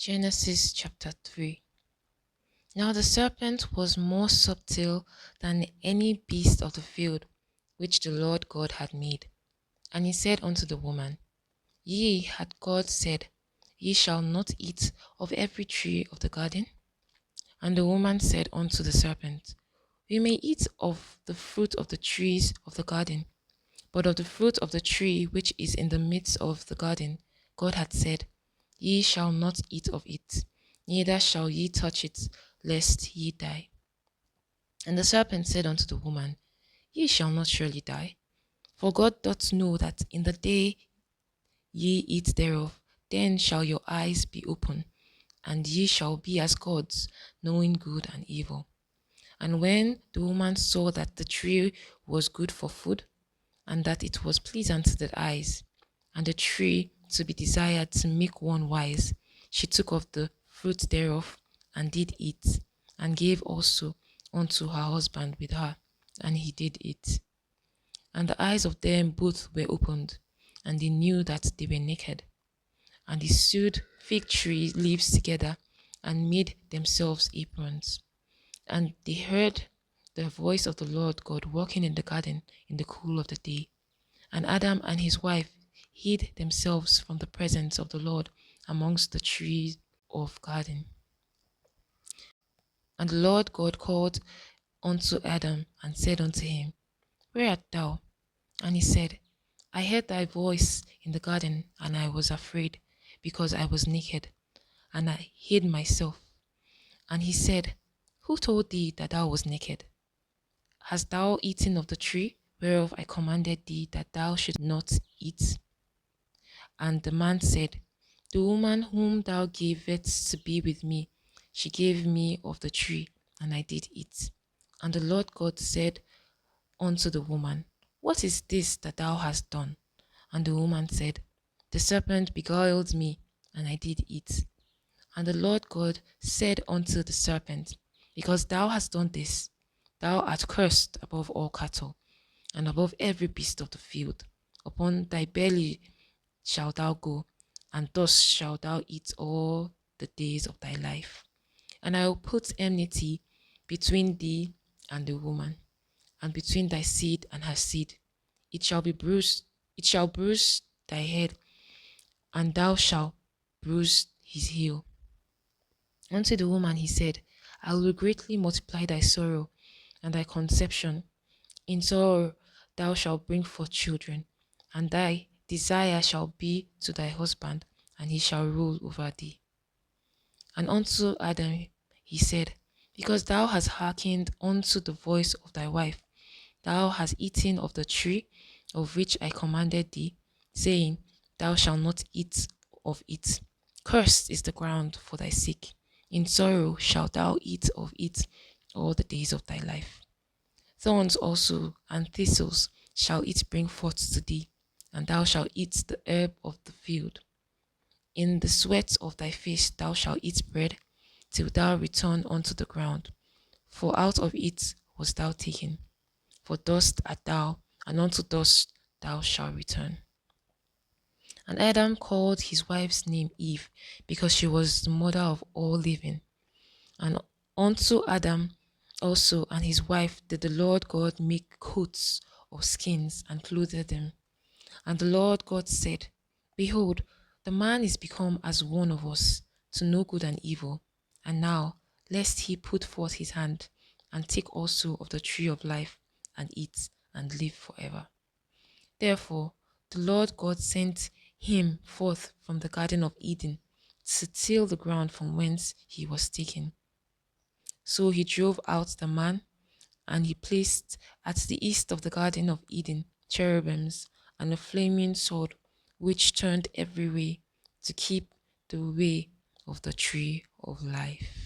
Genesis chapter 3. Now the serpent was more subtle than any beast of the field which the Lord God had made. And he said unto the woman, Yea, hath God said, Ye shall not eat of every tree of the garden? And the woman said unto the serpent, We may eat of the fruit of the trees of the garden, but of the fruit of the tree which is in the midst of the garden, God hath said, Ye shall not eat of it, neither shall ye touch it, lest ye die. And the serpent said unto the woman, Ye shall not surely die. For God doth know that in the day ye eat thereof, then shall your eyes be open, and ye shall be as gods, knowing good and evil. And when the woman saw that the tree was good for food, and that it was pleasant to the eyes, and the tree to be desired to make one wise, she took of the fruit thereof, and did eat, and gave also unto her husband with her, and he did eat. And the eyes of them both were opened, and they knew that they were naked. And they sewed fig tree leaves together, and made themselves aprons. And they heard the voice of the Lord God walking in the garden in the cool of the day. And Adam and his wife hid themselves from the presence of the Lord amongst the trees of garden. And the Lord God called unto Adam and said unto him, Where art thou? And he said, I heard thy voice in the garden, and I was afraid, because I was naked, and I hid myself. And he said, Who told thee that thou was naked? Hast thou eaten of the tree whereof I commanded thee that thou shouldst not eat? And the man said, The woman whom thou gavest to be with me, she gave me of the tree, and I did eat. And the Lord God said unto the woman, What is this that thou hast done? And the woman said, The serpent beguiled me, and I did eat. And the Lord God said unto the serpent, Because thou hast done this, thou art cursed above all cattle, and above every beast of the field. Upon thy belly shalt thou go, and thus shalt thou eat all the days of thy life. And I will put enmity between thee and the woman, and between thy seed and her seed. It shall bruise thy head, and thou shalt bruise his heel. Unto the woman he said, I will greatly multiply thy sorrow and thy conception. In sorrow thou shalt bring forth children, and thy desire shall be to thy husband, and he shall rule over thee. And unto Adam he said, Because thou hast hearkened unto the voice of thy wife, thou hast eaten of the tree of which I commanded thee, saying, Thou shalt not eat of it. Cursed is the ground for thy sake. In sorrow shalt thou eat of it all the days of thy life. Thorns also and thistles shall it bring forth to thee, and thou shalt eat the herb of the field. In the sweat of thy face thou shalt eat bread, till thou return unto the ground. For out of it wast thou taken. For dust art thou, and unto dust thou shalt return. And Adam called his wife's name Eve, because she was the mother of all living. And unto Adam also and his wife did the Lord God make coats of skins, and clothed them. And the Lord God said, Behold, the man is become as one of us, to know good and evil. And now, lest he put forth his hand, and take also of the tree of life, and eat, and live forever. Therefore the Lord God sent him forth from the Garden of Eden, to till the ground from whence he was taken. So he drove out the man, and he placed at the east of the Garden of Eden cherubims and a flaming sword, which turned every way, to keep the way of the tree of life.